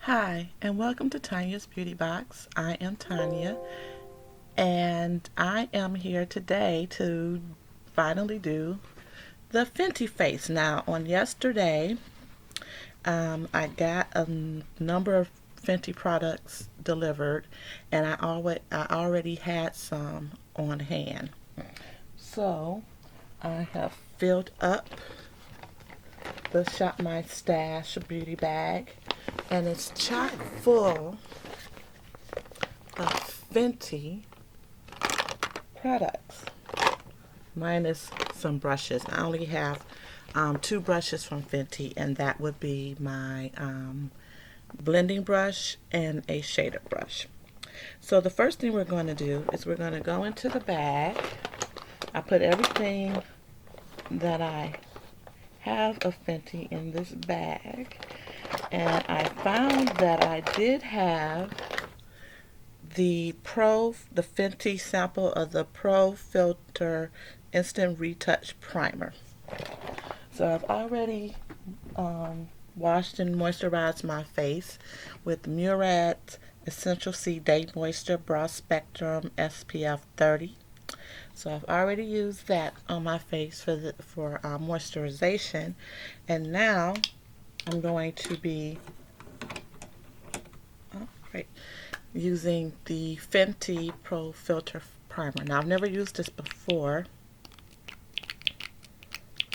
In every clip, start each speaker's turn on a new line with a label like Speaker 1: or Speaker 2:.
Speaker 1: Hi, and welcome to Tanya's Beauty Box. I am Tanya, and I am here today to finally do the Fenty face. Now, on yesterday, I got a number of Fenty products delivered, and I already had some on hand. So, I have filled up the Shop My Stash beauty bag, and it's chock full of Fenty products. Minus some brushes. I only have two brushes from Fenty, and that would be my blending brush and a shader brush. So the first thing we're going to do is we're going to go into the bag. I put everything that I have of Fenty in this bag, and I found that I did have the Fenty sample of the Pro Filter Instant Retouch Primer. So I've already washed and moisturized my face with Murad Essential C Day Moisture Broad Spectrum SPF 30. So I've already used that on my face for moisturization, and now I'm going to be right, using the Fenty Pro Filter Primer. Now I've never used this before,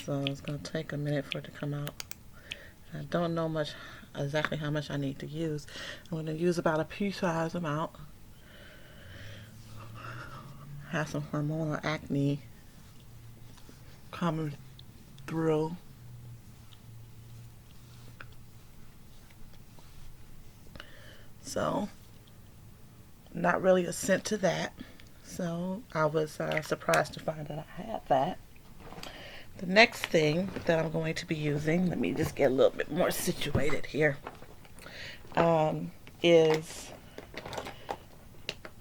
Speaker 1: so it's going to take a minute for it to come out. I don't know exactly how much I need to use. I'm going to use about a pea-sized amount. Have some hormonal acne coming through. So, not really a scent to that. So, I was surprised to find that I had that. The next thing that I'm going to be using, let me just get a little bit more situated here, is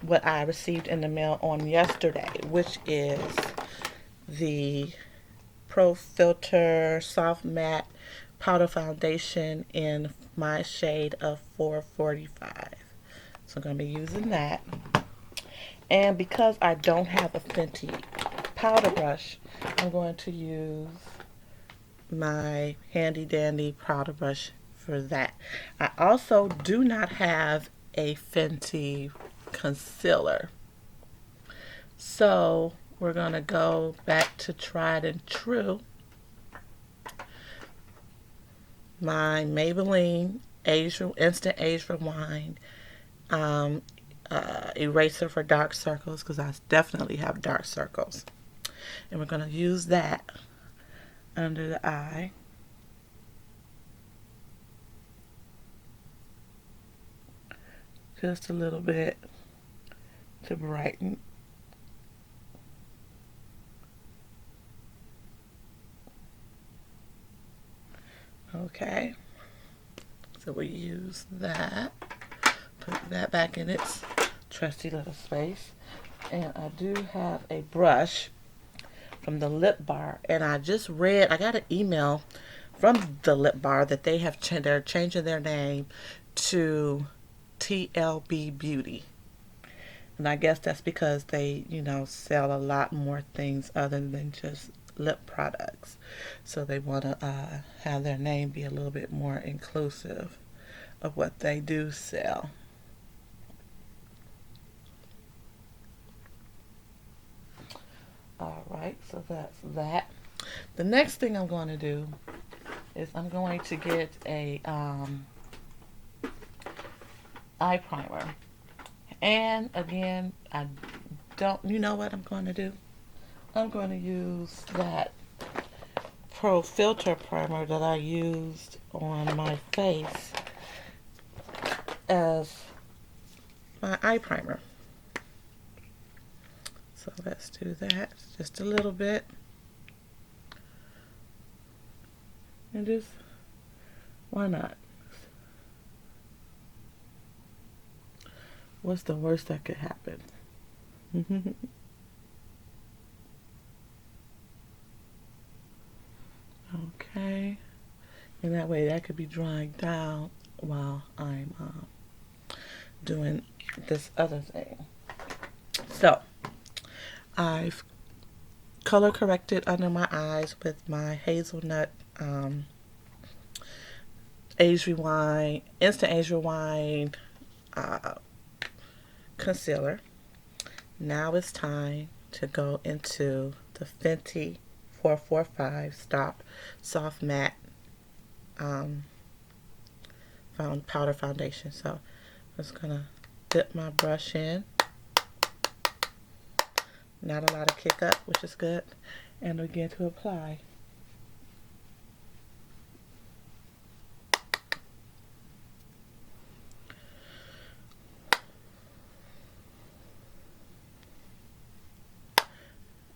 Speaker 1: what I received in the mail on yesterday, which is the Pro Filter Soft Matte Powder Foundation in my shade of 445. So I'm going to be using that. And because I don't have a Fenty powder brush, I'm going to use my handy dandy powder brush for that. I also do not have a Fenty concealer. So we're going to go back to tried and true. My Maybelline Instant Age Rewind eraser for dark circles, because I definitely have dark circles. And we're going to use that under the eye. Just a little bit to brighten. Okay. So we use that. Put that back in its trusty little space. And I do have a brush from the Lip Bar, and I got an email from the Lip Bar that they're changing their name to TLB Beauty. And I guess that's because they, sell a lot more things other than just lip products. So they want to have their name be a little bit more inclusive of what they do sell. All right, so that's that. The next thing I'm going to do is I'm going to get a eye primer. And again, you know what I'm going to do? I'm going to use that Pro Filter primer that I used on my face as my eye primer. So let's do that just a little bit. And just, why not? What's the worst that could happen? Okay. And that way that could be drying down while I'm doing this other thing. So I've color corrected under my eyes with my hazelnut age rewind, instant age rewind concealer. Now it's time to go into the Fenty 445 Stop Soft Matte powder foundation. So I'm just gonna dip my brush in. Not a lot of kick up, which is good, and begin to apply.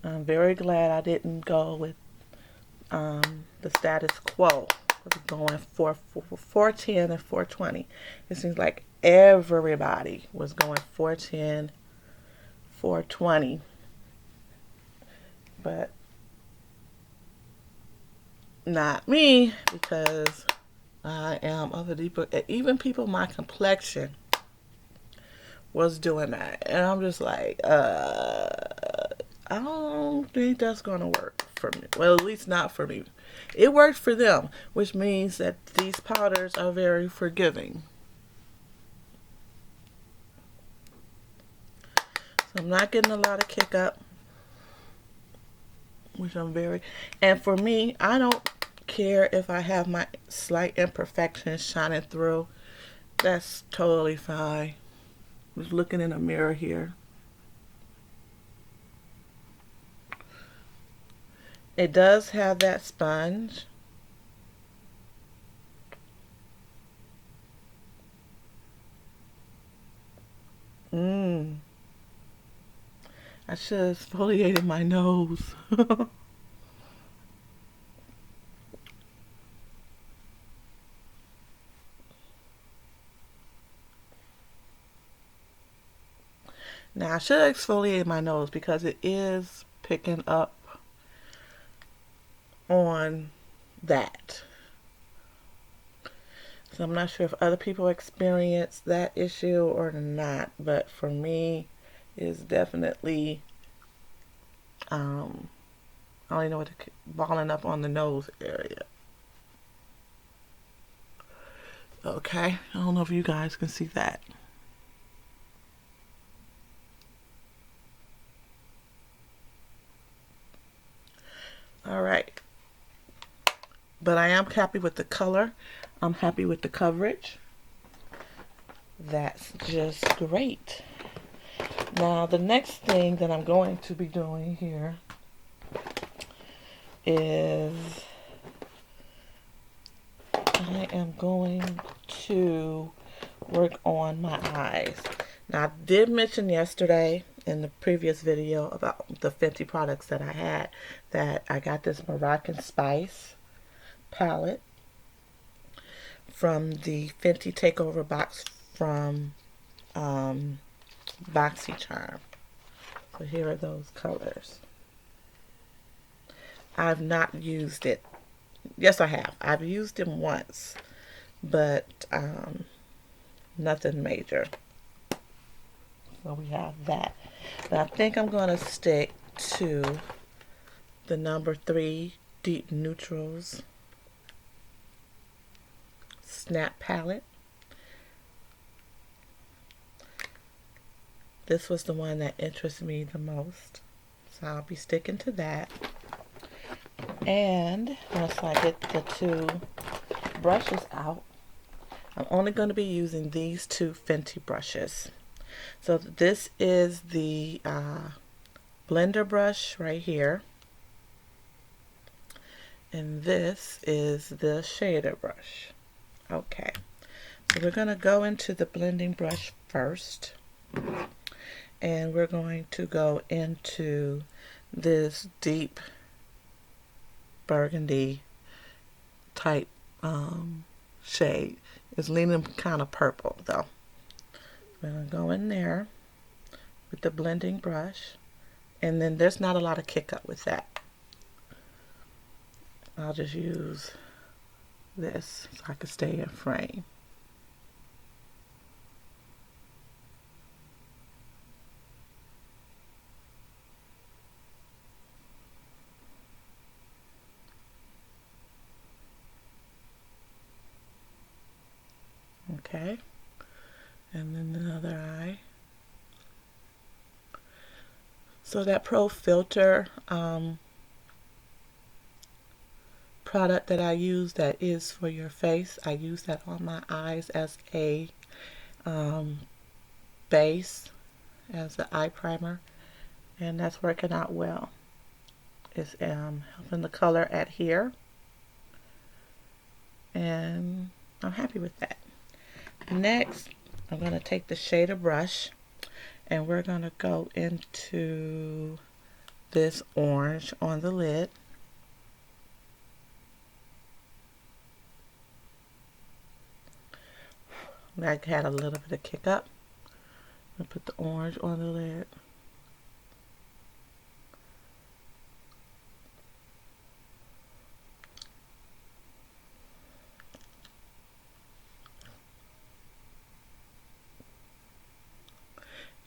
Speaker 1: I'm very glad I didn't go with the status quo. I was going for 410 and 420. It seems like everybody was going 410, 420. But not me, because I am of a deeper, even people my complexion was doing that. And I'm just like, I don't think that's going to work for me. Well, at least not for me. It worked for them, which means that these powders are very forgiving. So I'm not getting a lot of kick up, which I'm very, and for me, I don't care if I have my slight imperfections shining through. That's totally fine. I'm just looking in a mirror here. It does have that sponge. I should have exfoliated my nose. Now, I should have exfoliated my nose because it is picking up on that. So I'm not sure if other people experience that issue or not, but for me, it's definitely, I don't even know what to, balling up on the nose area. Okay, I don't know if you guys can see that. All right. But I am happy with the color. I'm happy with the coverage. That's just great. Now, the next thing that I'm going to be doing here is I am going to work on my eyes. Now, I did mention yesterday in the previous video about the Fenty products that I had, that I got this Moroccan Spice palette from the Fenty Takeover box from BoxyCharm. So here are those colors. I've not used it. Yes, I have. I've used them once, but nothing major. So we have that. But I think I'm going to stick to the number 3 Deep Neutrals Snap Palette. This was the one that interests me the most, so I'll be sticking to that. And once I get the 2 brushes out, I'm only going to be using these 2 Fenty brushes. So this is the blender brush right here, and this is the shader brush. Okay, so we're going to go into the blending brush first, and we're going to go into this deep burgundy type shade. It's leaning kind of purple though. We're going to go in there with the blending brush, and then there's not a lot of kick up with that. I'll just use this so I can stay in frame. Okay. And then another eye. So that Pro Filter product that I use that is for your face, I use that on my eyes as a base, as an eye primer, and that's working out well. It's helping the color adhere, and I'm happy with that. Next, I'm going to take the shader brush, and we're going to go into this orange on the lid. I had a little bit of kick up. I'll put the orange on the lid.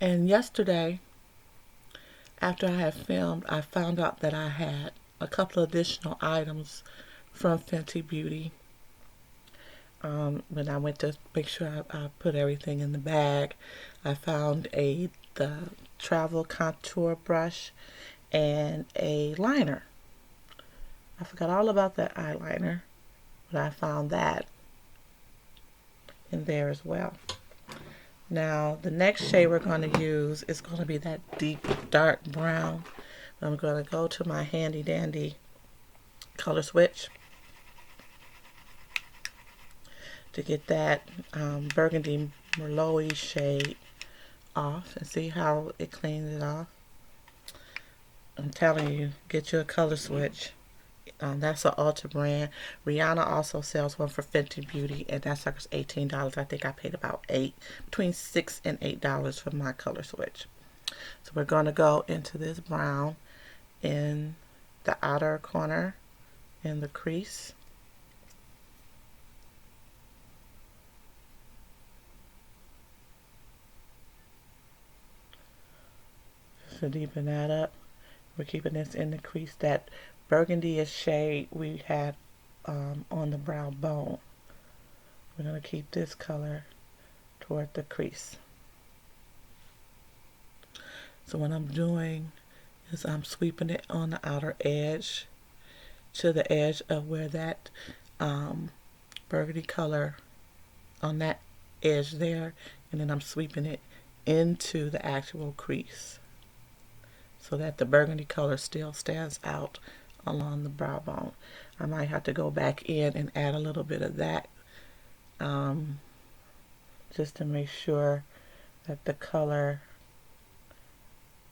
Speaker 1: And yesterday, after I had filmed, I found out that I had a couple of additional items from Fenty Beauty. When I went to make sure I put everything in the bag, I found the travel contour brush and a liner. I forgot all about that eyeliner, but I found that in there as well. Now, the next shade we're going to use is going to be that deep dark brown. I'm going to go to my handy dandy color switch to get that burgundy merlot shade off, and see how it cleans it off. I'm telling you, get you a color switch. That's an Ulta brand. Rihanna also sells one for Fenty Beauty, and that's like $18. I think I paid about between $6 and $8 for my color switch. So we're going to go into this brown in the outer corner in the crease. Just to deepen that up. We're keeping this in the crease. That burgundy shade we had on the brown bone. We're going to keep this color toward the crease. So what I'm doing is I'm sweeping it on the outer edge to the edge of where that burgundy color on that edge there, and then I'm sweeping it into the actual crease so that the burgundy color still stands out along the brow bone. I might have to go back in and add a little bit of that just to make sure that the color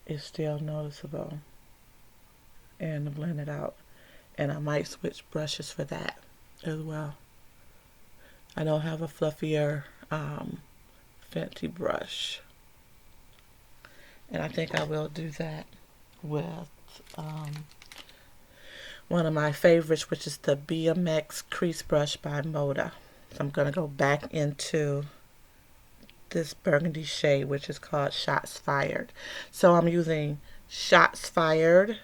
Speaker 1: is still noticeable and to blend it out. And I might switch brushes for that as well. I don't have a fluffier Fenty brush, and I think I will do that with one of my favorites, which is the BMX crease brush by Moda. So I'm going to go back into this burgundy shade, which is called Shots Fired. So I'm using Shots Fired,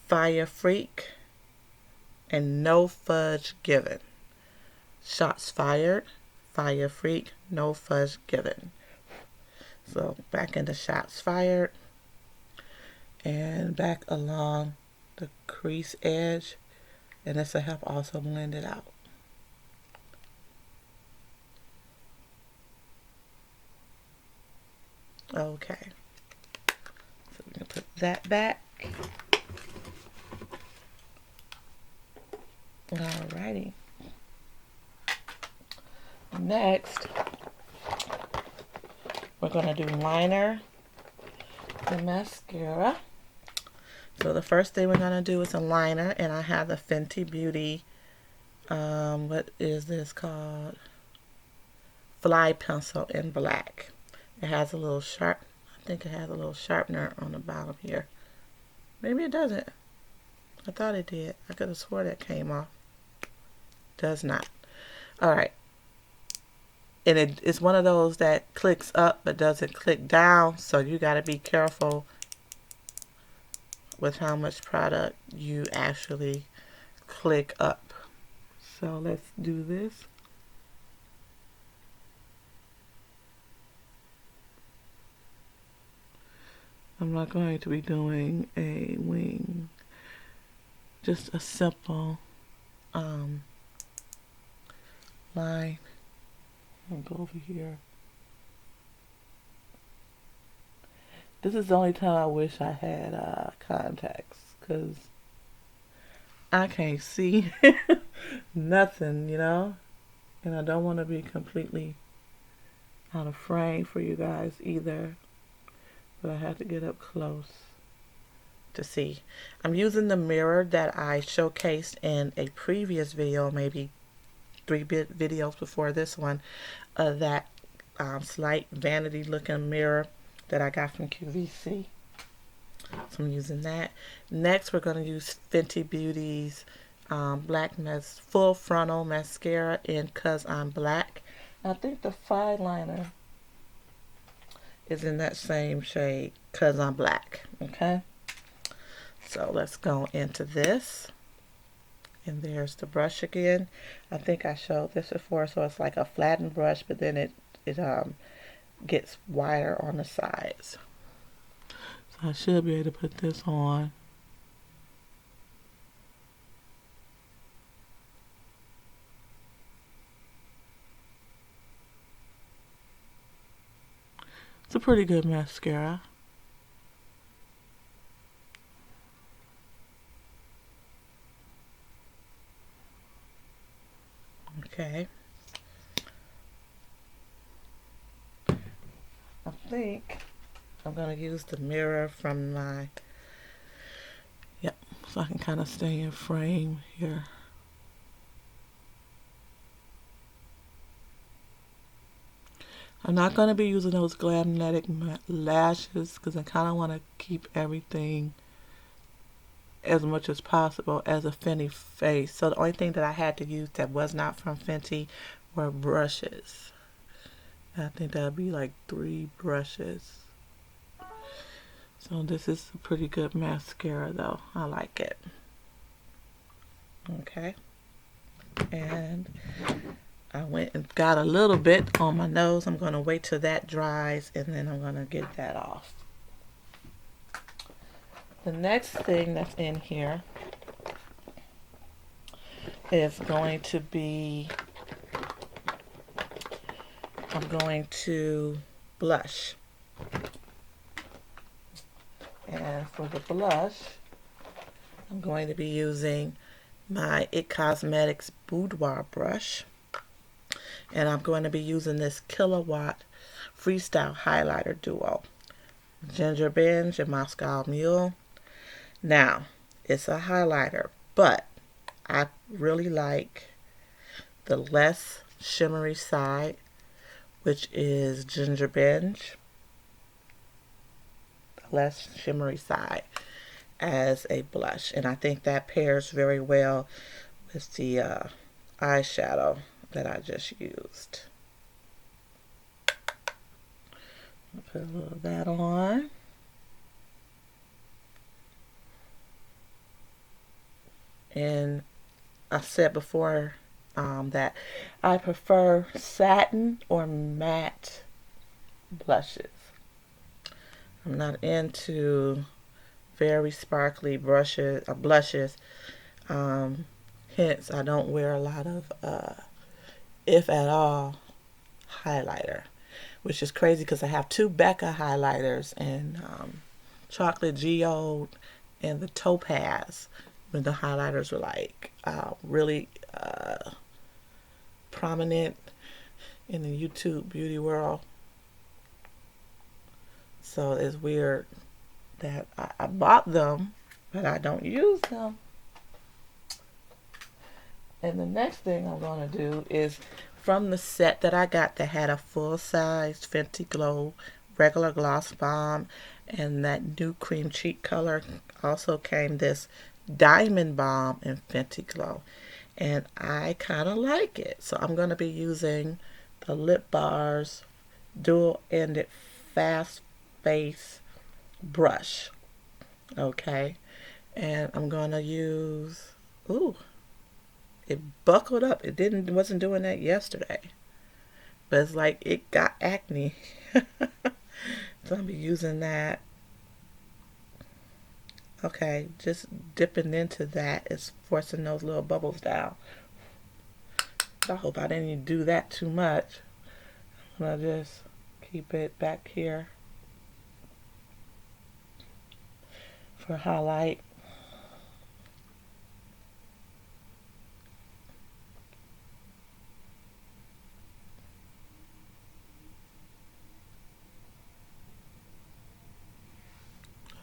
Speaker 1: Fire Freak, and No Fudge Given. Shots Fired, Fire Freak, No Fudge Given. So back into Shots Fired and back along the crease edge, and this will help also blend it out. Okay, so we're going to put that back. Alrighty. Next, we're going to do liner and mascara. So the first thing we're going to do is a liner, and I have the Fenty Beauty, what is this called? Fly Pencil in black. It has a little I think it has a little sharpener on the bottom here. Maybe it doesn't. I thought it did. I could have swore that came off. Does not. Alright. And it's one of those that clicks up but doesn't click down, so you got to be careful with how much product you actually click up. So let's do this. I'm not going to be doing a wing, just a simple line. I'll go over here. This is the only time I wish I had contacts, because I can't see nothing, you know? And I don't want to be completely out of frame for you guys either. But I have to get up close to see. I'm using the mirror that I showcased in a previous video, maybe 3 videos before this one, that slight vanity looking mirror that I got from QVC. So I'm using that. Next, we're going to use Fenty Beauty's full frontal mascara in Cause I'm Black. I think the fine liner is in that same shade, Cause I'm Black. Okay, so let's go into this. And there's the brush again. I think I showed this before, so it's like a flattened brush, but then it gets wider on the sides. So I should be able to put this on. It's a pretty good mascara. Okay. I think I'm going to use the mirror from my, yep, so I can kind of stay in frame here. I'm not going to be using those Glamnetic lashes because I kind of want to keep everything as much as possible as a Fenty face. So the only thing that I had to use that was not from Fenty were brushes. I think that would be like 3 brushes. So this is a pretty good mascara though. I like it. Okay. And I went and got a little bit on my nose. I'm going to wait till that dries and then I'm going to get that off. The next thing that's in here is going to be, I'm going to blush. And for the blush, I'm going to be using my IT Cosmetics Boudoir brush. And I'm going to be using this Kilowatt Freestyle Highlighter Duo. Ginger Binge and Moscow Mule. Now, it's a highlighter, but I really like the less shimmery side, which is Ginger Binge. The less shimmery side as a blush. And I think that pairs very well with the eyeshadow that I just used. I'll put a little of that on. And I said before that I prefer satin or matte blushes. I'm not into very sparkly blushes. Hence, I don't wear a lot of, if at all, highlighter. Which is crazy because I have 2 Becca highlighters and Chocolate Geode and the Topaz. When the highlighters were like really prominent in the YouTube beauty world. So it's weird that I bought them, but I don't use them. And the next thing I'm going to do is from the set that I got that had a full-size Fenty Glow regular gloss bomb and that new cream cheek color, also came this Diamond Balm in Fenty Glow, and I kind of like it. So I'm going to be using the Lip Bars dual-ended fast face brush. Okay, and I'm going to use, ooh, it buckled up. Wasn't doing that yesterday, but it's like it got acne. So I'll be using that Okay, just dipping into that is forcing those little bubbles down. I hope I didn't do that too much. I'm gonna just keep it back here for highlight.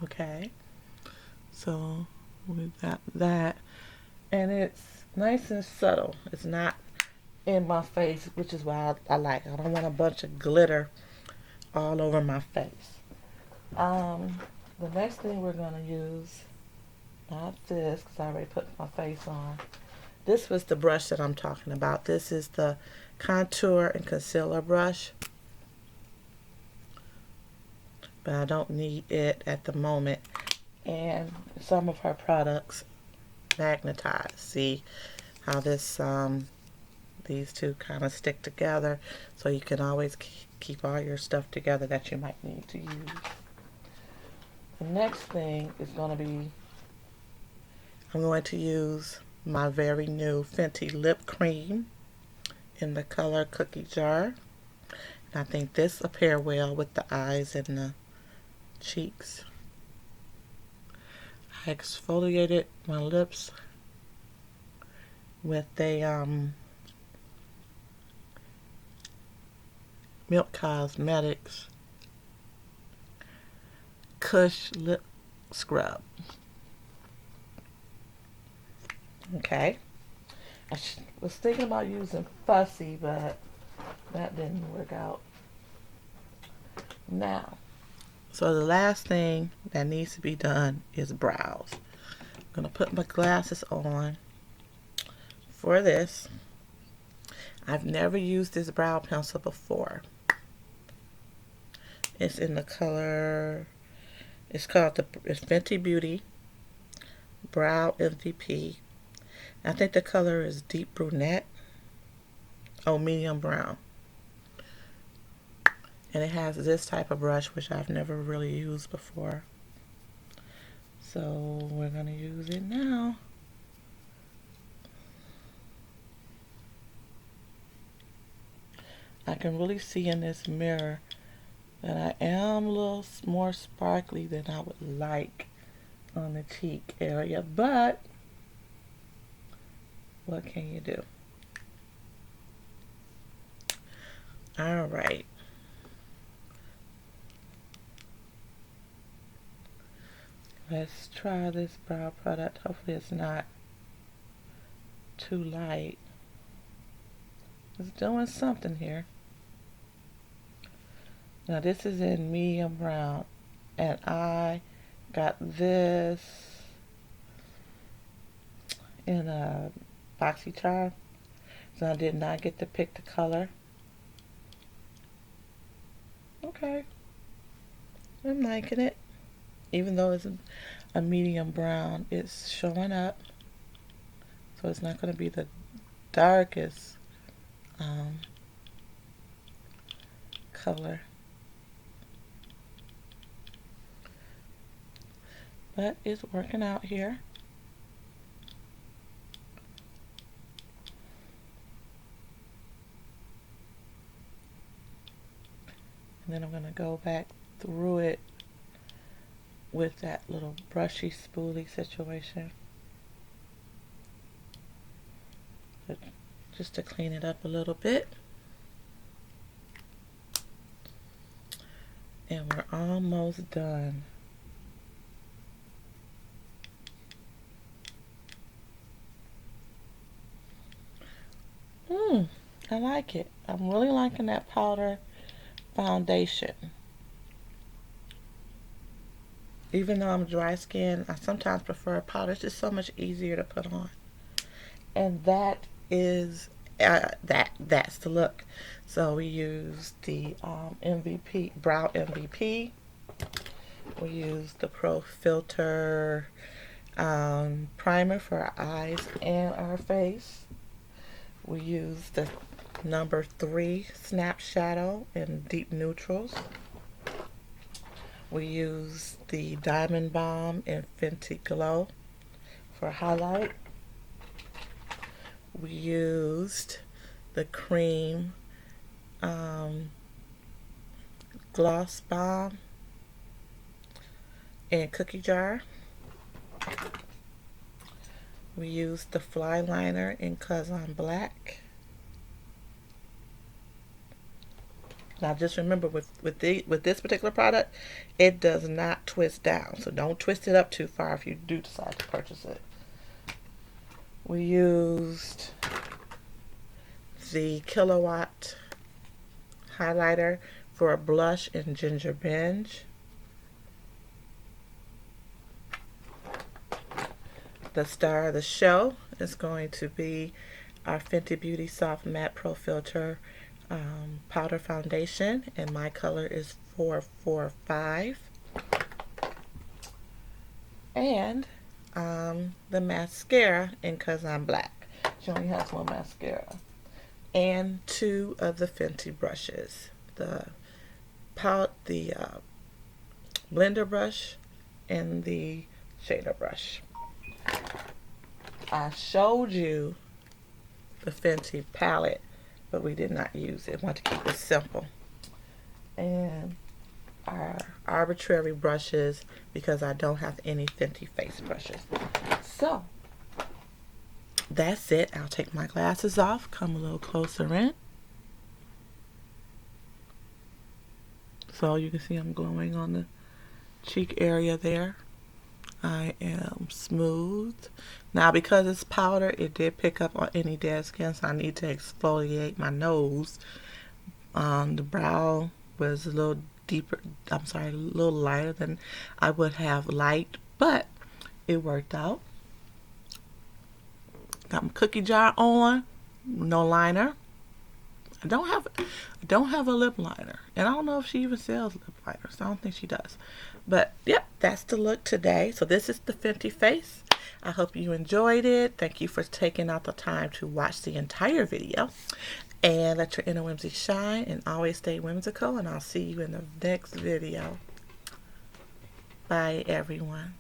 Speaker 1: Okay, so we got that, and it's nice and subtle. It's not in my face, which is why I like it. I don't want a bunch of glitter all over my face. The next thing we're gonna use, not this, because I already put my face on. This was the brush that I'm talking about. This is the contour and concealer brush, but I don't need it at the moment. And some of her products magnetize. See how this these two kind of stick together, so you can always keep all your stuff together that you might need to use. The next thing is going to be, I'm going to use my very new Fenty lip cream in the color Cookie Jar. And I think this will pair well with the eyes and the cheeks. I exfoliated my lips with a Milk Cosmetics Kush lip scrub. Okay, I was thinking about using Fussy, but that didn't work out. Now, so the last thing that needs to be done is brows. I'm gonna put my glasses on for this. I've never used this brow pencil before. It's in the color, it's Fenty Beauty Brow MVP. I think the color is deep brunette. Oh, medium brown. And it has this type of brush, which I've never really used before. So we're going to use it now. I can really see in this mirror that I am a little more sparkly than I would like on the cheek area, but what can you do? All right. Let's try this brow product. Hopefully it's not too light. It's doing something here. Now this is in medium brown, and I got this in a BoxyCharm, so I did not get to pick the color. Okay, I'm liking it. Even though it's a medium brown, it's showing up, so it's not going to be the darkest color, but it's working out here. And then I'm going to go back through it with that little brushy spoolie situation, but just to clean it up a little bit. And we're almost done. I like it. I'm really liking that powder foundation. Even though I'm dry skin, I sometimes prefer powder. It's just so much easier to put on. And that is that's the look. So we use the MVP Brow MVP. We use the Pro Filter primer for our eyes and our face. We use the number 3 Snap Shadow in deep neutrals. We use the Diamond Balm in Fenty Glow for highlight. We used the cream gloss balm in Cookie Jar. We used the Fly Liner in 'Cause I'm Black. Now just remember, with this particular product, it does not twist down, so don't twist it up too far if you do decide to purchase it. We used the Kilowatt highlighter for a blush in Ginger Binge. The star of the show is going to be our Fenty Beauty Soft Matte Pro Filter powder foundation, and my color is 445. And the mascara in 'Cause I'm Black. She only has one mascara. And two of the Fenty brushes. The blender brush and the shader brush. I showed you the Fenty palette, but we did not use it. I want to keep it simple. And our arbitrary brushes, because I don't have any Fenty face brushes. So that's it. I'll take my glasses off, come a little closer in. So you can see I'm glowing on the cheek area there. I am smooth. Now because it's powder, it did pick up on any dead skin, so I need to exfoliate my nose. The brow was a little deeper, a little lighter than I would have liked, but it worked out. Got my Cookie Jar on, no liner. I don't have a lip liner, and I don't know if she even sells lip liners. I don't think she does. But yep, that's the look today. So this is the Fenty face. I hope you enjoyed it. Thank you for taking out the time to watch the entire video. And let your inner whimsy shine, and always stay whimsical, and I'll see you in the next video. Bye, everyone.